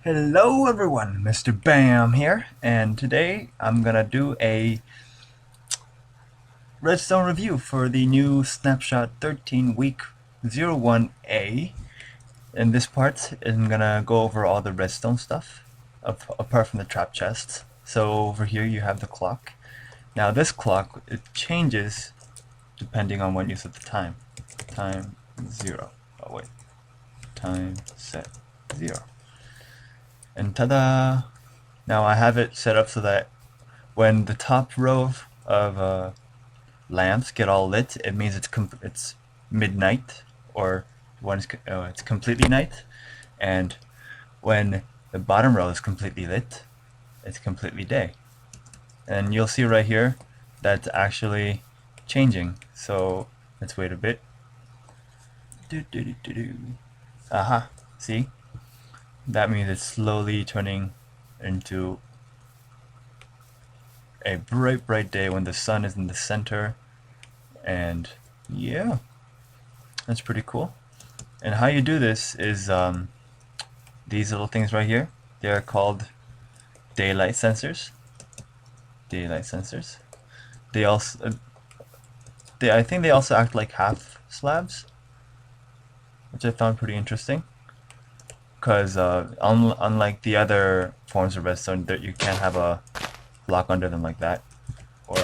Hello everyone, Mr. Bam here, and today I'm gonna do a Redstone review for the new Snapshot 13 week 01A. In this part, I'm gonna go over all the Redstone stuff, apart from the trap chests. So over here you have the clock. Now this clock, it changes depending on when you set the time. Time 0. Oh wait. Time set 0. And ta-da! Now I have it set up so that when the top row of lamps get all lit, it means it's midnight, or when it's completely night. And when the bottom row is completely lit, it's completely day. And you'll see right here that's actually changing. So let's wait a bit. Aha! See? That means it's slowly turning into a bright day when the sun is in the center. And yeah, that's pretty cool. And how you do this is these little things right here. They are called daylight sensors. Daylight sensors. They also, I think they also act like half slabs, which I found pretty interesting. Because unlike the other forms of redstone, that you can't have a block under them like that, or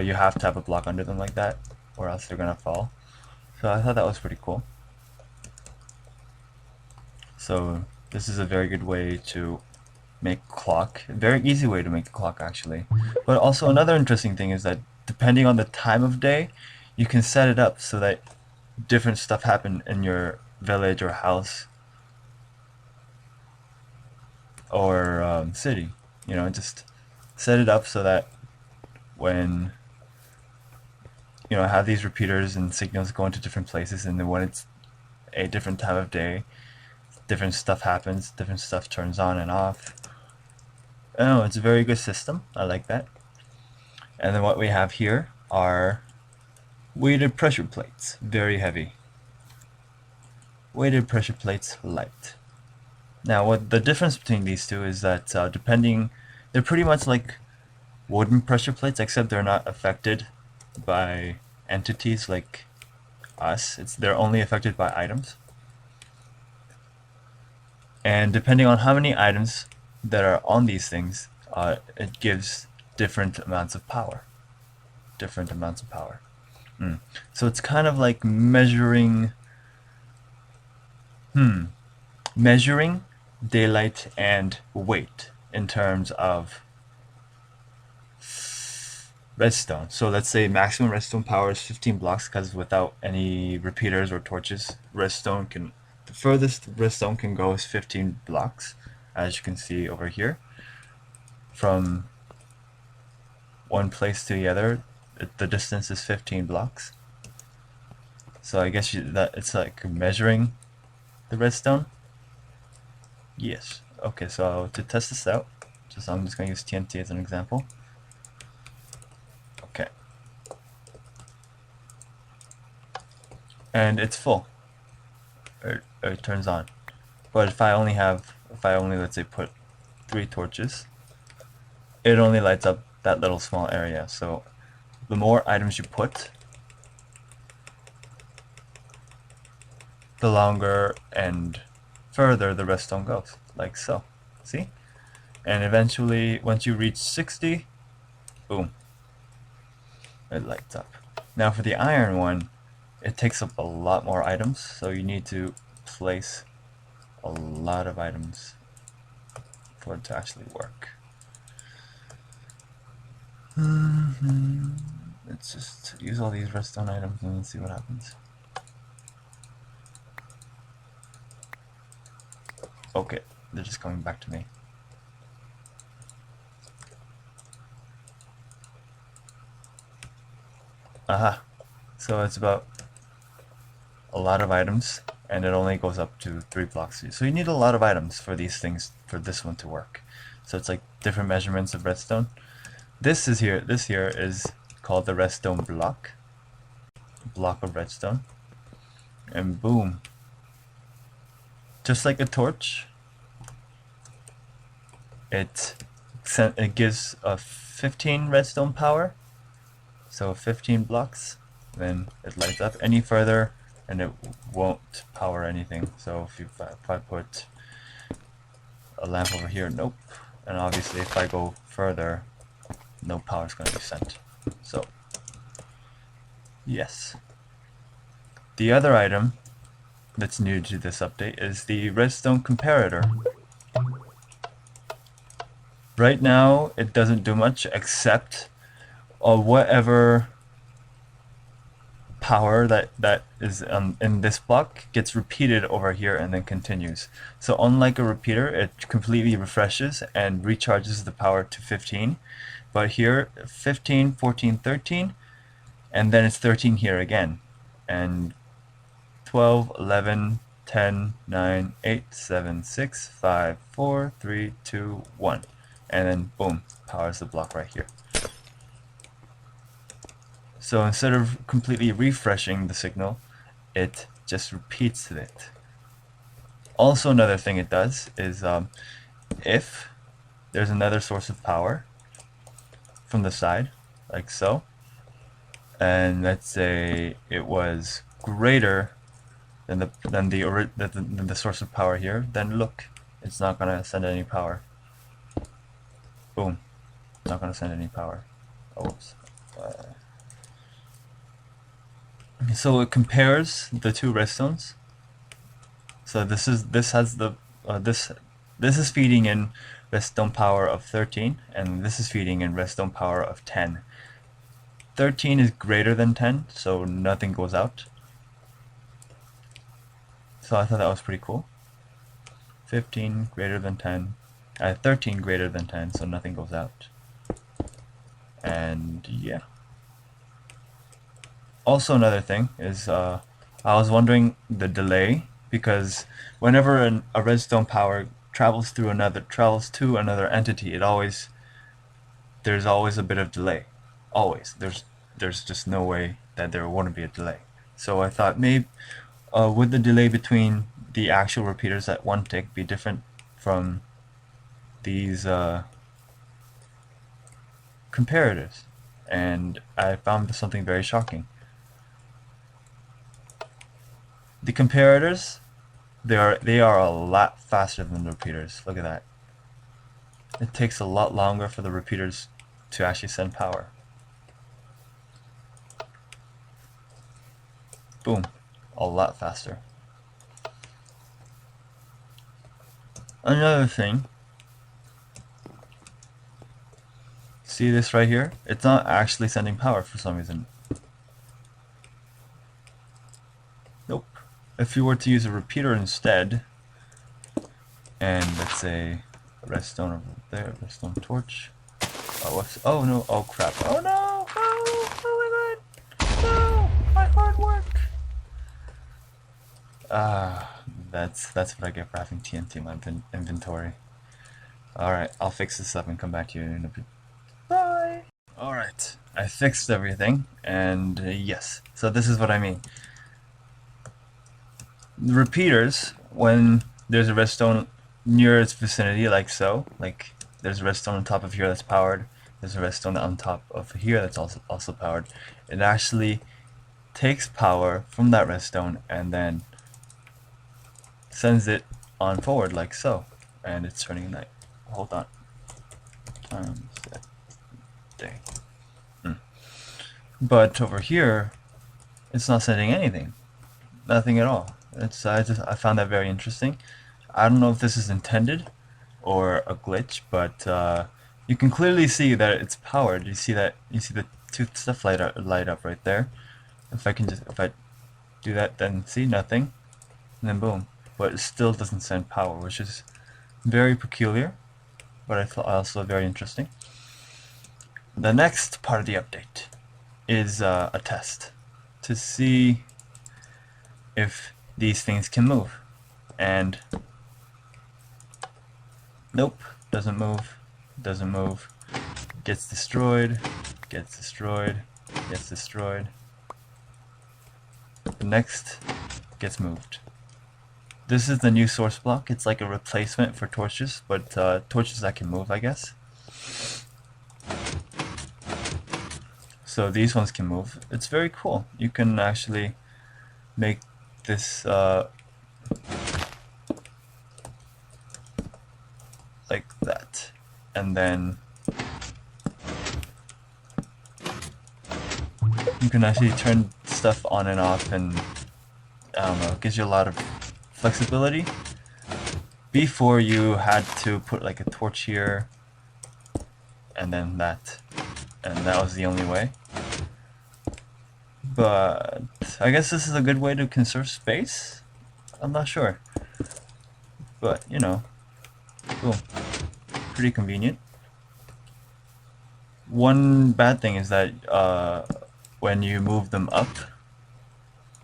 you have to have a block under them like that, or else they're gonna fall. So I thought that was pretty cool. So this is a very good way to make clock. A very easy way to make the clock, actually. But also another interesting thing is that depending on the time of day, you can set it up so that different stuff happen in your village or house or city. You know, just set it up so that when have these repeaters and signals go into different places, and then when it's a different time of day, different stuff happens, different stuff turns on and off. Oh, it's a very good system. I like that. And then what we have here are weighted pressure plates, very heavy. Weighted pressure plates, light. Now, what the difference between these two is that they're pretty much like wooden pressure plates, except they're not affected by entities like us. They're only affected by items. And depending on how many items that are on these things, it gives different amounts of power. Different amounts of power. So it's kind of like measuring daylight and weight in terms of redstone. So let's say maximum redstone power is 15 blocks, because without any repeaters or torches, the furthest redstone can go is 15 blocks, as you can see over here. From one place to the other, the distance is 15 blocks. So I guess that it's like measuring the redstone. Yes. Okay, so to test this out, I'm just going to use TNT as an example. Okay. And it's full. Or it turns on. But if I only let's say put 3 torches, it only lights up that little small area. So the more items you put, the longer and further the redstone goes, like so. See? And eventually, once you reach 60, boom, it lights up. Now for the iron one, it takes up a lot more items, so you need to place a lot of items for it to actually work. Let's just use all these redstone items and see what happens. Okay, they're just coming back to me. Aha. So it's about a lot of items, and it only goes up to 3 blocks. So you need a lot of items for these things, for this one to work. So it's like different measurements of redstone. This here is called the redstone block. Block of redstone. And boom. Just like a torch, it gives a 15 redstone power, so 15 blocks. Then it lights up any further, and it won't power anything. So if I put a lamp over here, nope. And obviously, if I go further, no power is going to be sent. So yes. The other item that's new to this update is the redstone comparator. Right now, it doesn't do much except whatever power that is in this block gets repeated over here and then continues. So unlike a repeater, it completely refreshes and recharges the power to 15. But here, 15, 14, 13, and then it's 13 here again. And 12, 11, 10, 9, 8, 7, 6, 5, 4, 3, 2, 1. And then boom, powers the block right here. So instead of completely refreshing the signal, it just repeats it. Also, another thing it does is if there's another source of power from the side, like so, and let's say it was greater than the source of power here, then look, it's not gonna send any power. Boom, not gonna send any power. Oops. So it compares the two redstones. So this is feeding in redstone power of 13, and this is feeding in redstone power of 10. 13 is greater than 10, so nothing goes out. So I thought that was pretty cool. 15 greater than 10, 13 greater than 10, so nothing goes out. And yeah. Also, another thing is I was wondering the delay, because whenever a redstone power travels to another entity, there's always a bit of delay. Always. There's just no way that there wouldn't be a delay. So I thought maybe would the delay between the actual repeaters at one tick be different from these comparators? And I found something very shocking. The comparators, they are a lot faster than the repeaters. Look at that. It takes a lot longer for the repeaters to actually send power. Boom, a lot faster. Another thing, see this right here? It's not actually sending power for some reason. Nope. If you were to use a repeater instead, and let's say a redstone over there, redstone torch. Oh, whoops. Oh no, oh crap. Oh no! Oh my god! No! My hard work! That's what I get for having TNT in my inventory. Alright, I'll fix this up and come back to you in a bit. Bye! Alright, I fixed everything, and yes, so this is what I mean. The repeaters, when there's a redstone near its vicinity, like so, like there's a redstone on top of here that's powered, there's a redstone on top of here that's also powered, it actually takes power from that redstone and then sends it on forward like so, and it's turning night. Hold on. Times that day. But over here, it's not sending anything. Nothing at all. I found that very interesting. I don't know if this is intended or a glitch, but you can clearly see that it's powered. You see the two stuff light up right there. If I do that, then see nothing, and then boom. But it still doesn't send power, which is very peculiar, but I thought also very interesting. The next part of the update is a test to see if these things can move, and nope, doesn't move, gets destroyed. The next gets moved. this is the new source block. It's like a replacement for torches, but torches that can move, I guess. So these ones can move. It's very cool. You can actually make this like that, and then you can actually turn stuff on and off, and I don't know, it gives you a lot of flexibility. Before you had to put like a torch here and then that, and that was the only way. But I guess this is a good way to conserve space. I'm not sure, but you know, cool, pretty convenient. One bad thing is that when you move them up,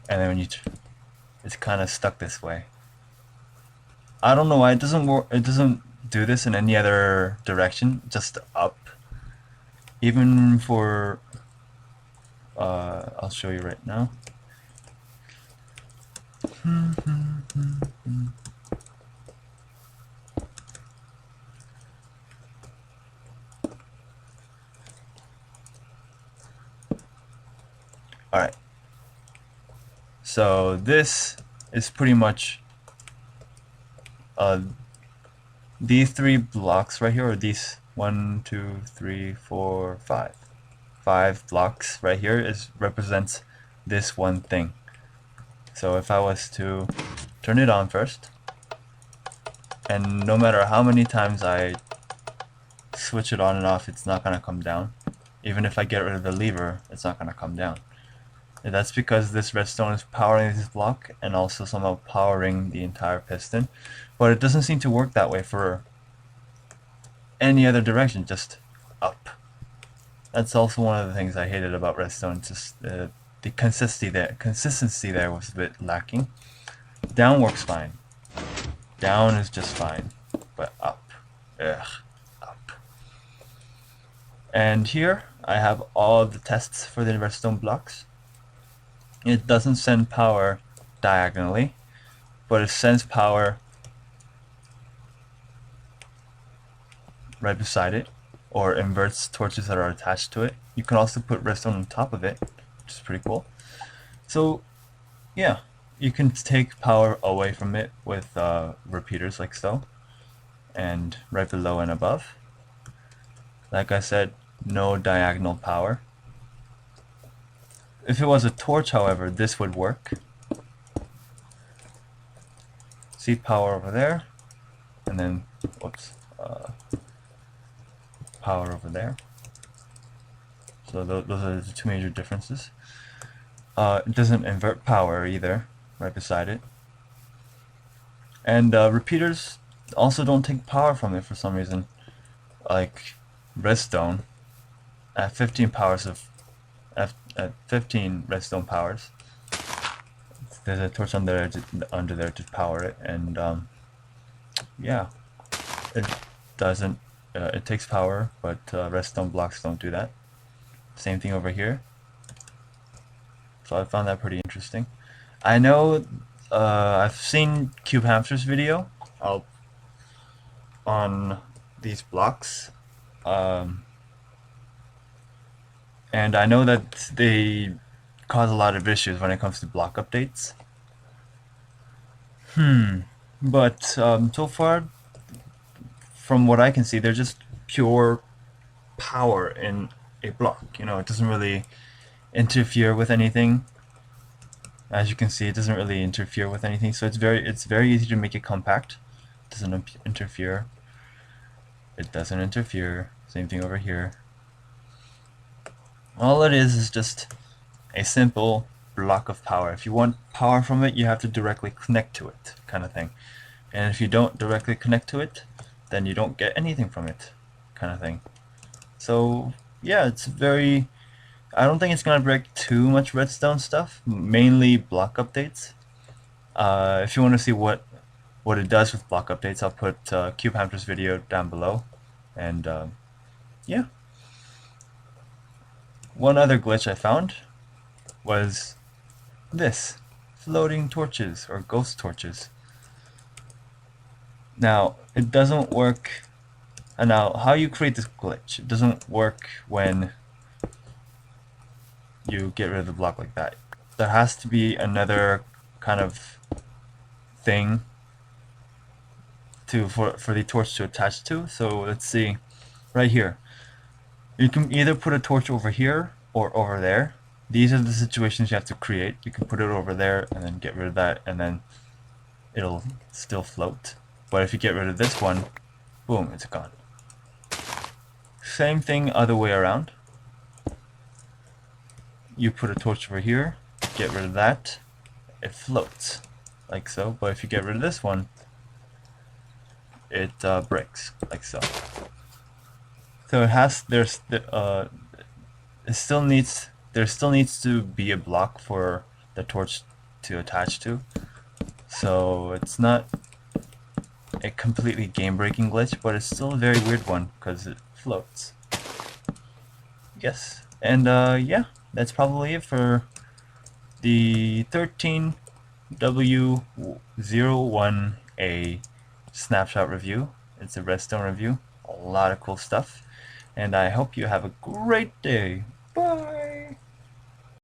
and then when you it's kind of stuck this way. I don't know why it doesn't work. It doesn't do this in any other direction, just up. Even for I'll show you right now. Alright. So this is pretty much these 3 blocks right here, or these 1, 2, 3, 4, 5 blocks right here represents this one thing. So if I was to turn it on first, and no matter how many times I switch it on and off, it's not gonna come down. Even if I get rid of the lever, it's not gonna come down. And that's because this redstone is powering this block and also somehow powering the entire piston. But it doesn't seem to work that way for any other direction, just up. That's also one of the things I hated about redstone, just the consistency there was a bit lacking. Down works fine. Down is just fine, but up, up. And here I have all the tests for the redstone blocks. It doesn't send power diagonally, but it sends power right beside it, or inverts torches that are attached to it. You can also put redstone on top of it, which is pretty cool. So yeah, you can take power away from it with repeaters like so, and right below and above. Like I said, no diagonal power. If it was a torch, however, this would work. See power over there, and then, whoops, power over there. So those are the 2 major differences. It doesn't invert power either, right beside it. And repeaters also don't take power from it for some reason. Like redstone, at 15 powers of at 15 redstone powers, there's a torch under there to power it, and yeah, it doesn't. It takes power, but redstone blocks don't do that. Same thing over here. So I found that pretty interesting. I know I've seen Cube Hamster's video on these blocks, and I know that they cause a lot of issues when it comes to block updates. But so far, from what I can see, they're just pure power in a block. You know, it doesn't really interfere with anything. As you can see, it doesn't really interfere with anything, so it's very easy to make it compact. It doesn't interfere. It doesn't interfere. Same thing over here. All it is just a simple block of power. If you want power from it, you have to directly connect to it, kind of thing. And if you don't directly connect to it, then you don't get anything from it, kind of thing. So yeah, it's very. I don't think it's gonna break too much redstone stuff. Mainly block updates. If you want to see what it does with block updates, I'll put Cube Hamster's video down below. And yeah. One other glitch I found was this: floating torches, or ghost torches. Now, it doesn't work. And now, how you create this glitch? It doesn't work when you get rid of the block like that. There has to be another kind of thing for the torch to attach to. So let's see, right here. You can either put a torch over here or over there. These are the situations you have to create. You can put it over there and then get rid of that, and then it'll still float. But if you get rid of this one, boom, it's gone. Same thing other way around. You put a torch over here, get rid of that, it floats like so. But if you get rid of this one, it breaks like so. So it has there still needs to be a block for the torch to attach to. So it's not a completely game-breaking glitch, but it's still a very weird one because it floats. Yes, and yeah, that's probably it for the 13W01A snapshot review. It's a redstone review, a lot of cool stuff, and I hope you have a great day.